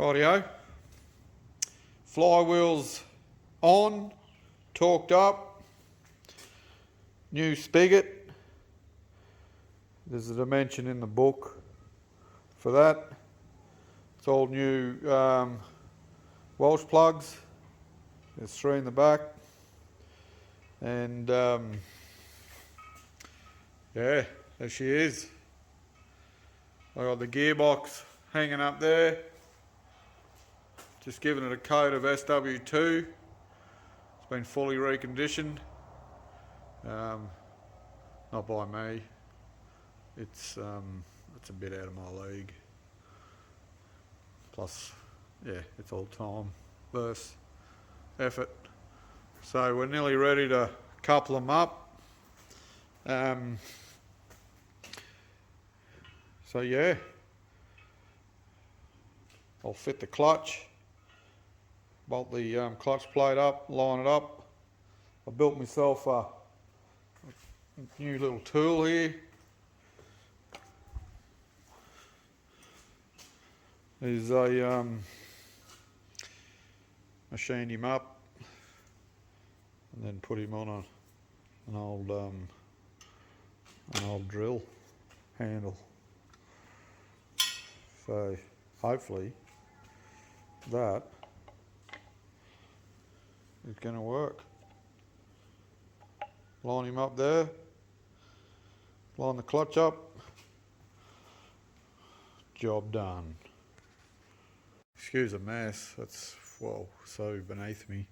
Rightio. Flywheels on, torqued up, new spigot. There's a dimension in the book for that. It's all new Welsh plugs. There's 3 in the back. And yeah, there she is. I got the gearbox hanging up there. Just giving it a coat of SW2. It's been fully reconditioned. Not by me. It's a bit out of my league. Plus, yeah, it's all time versus effort. So we're nearly ready to couple them up. So yeah, I'll fit the clutch, bolt the clutch plate up, line it up. I built myself a new little tool here. I machined him up and then put him on an old drill handle. So hopefully that is going to work. Line him up there, line the clutch up, job done. Excuse the mess, that's, well, so beneath me.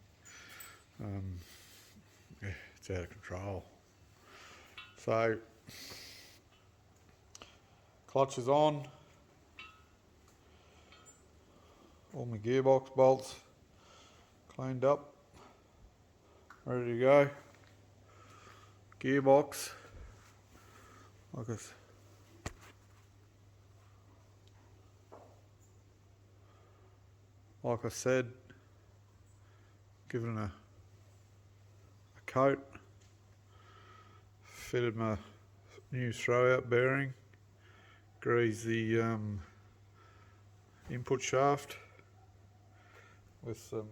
Yeah, it's out of control. So, clutch is on. All my gearbox bolts cleaned up, ready to go. Gearbox, like I said, given it a coat, fitted my new throwout bearing, greased the input shaft with some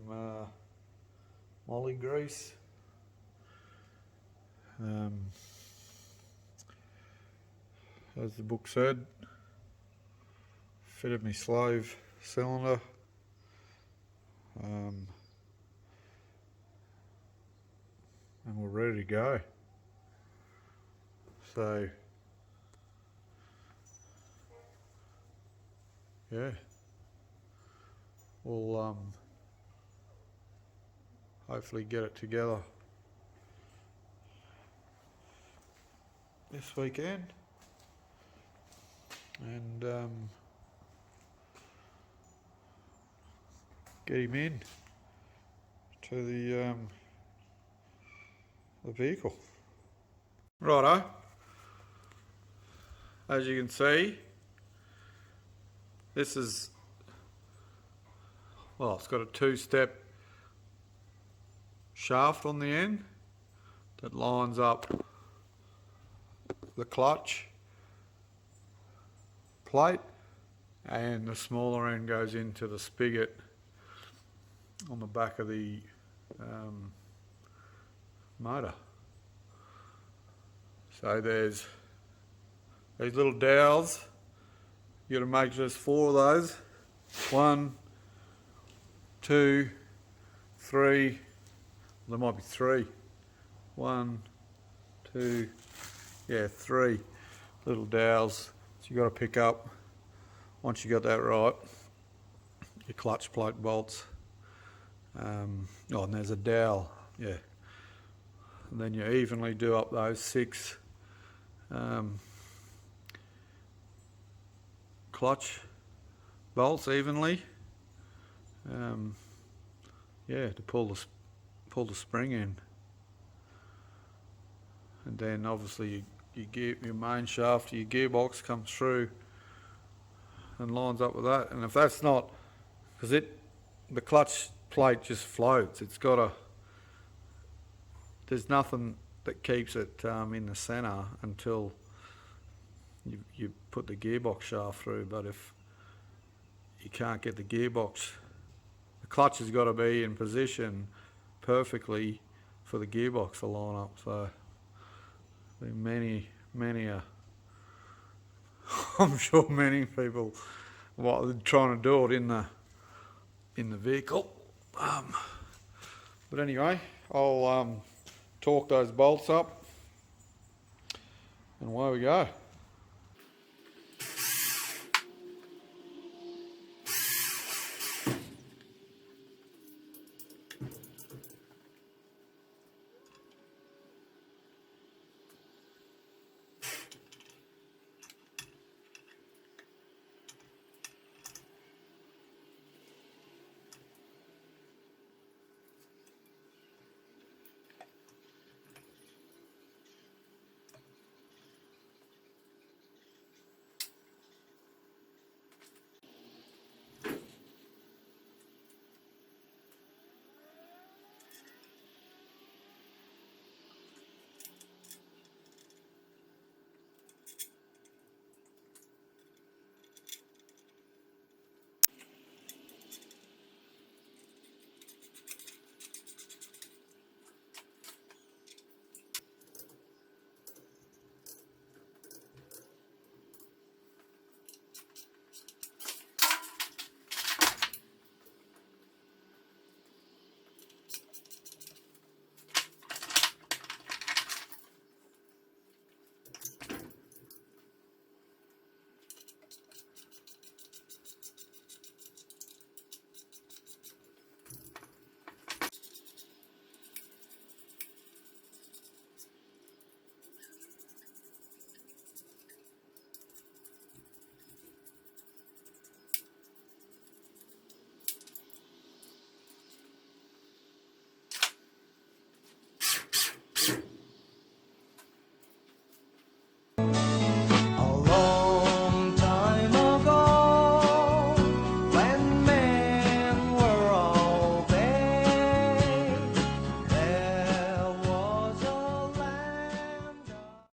molly grease. As the book said, fitted my slave cylinder. And we're ready to go. So yeah, we'll hopefully get it together this weekend, and get him in to the vehicle. Righto, as you can see, this is, well, it's got a 2-step shaft on the end that lines up the clutch plate, and the smaller end goes into the spigot on the back of the motor. So there's these little dowels. You got to make just 4 of those. 1, 2, 3. There might be 3. 1, 2, yeah, 3 little dowels. So you got to pick up. Once you got that right, your clutch plate bolts. And there's a dowel, yeah. And then you evenly do up those 6 clutch bolts evenly. Yeah, to pull the spring in. And then obviously your main shaft, your gearbox comes through and lines up with that. And if that's not, because the clutch plate just floats. It's got there's nothing that keeps it in the centre until you put the gearbox shaft through. But you can't get the gearbox. The clutch has got to be in position perfectly for the gearbox to line up. So many I'm sure many people trying to do it in the vehicle. But anyway, I'll torque those bolts up and away we go.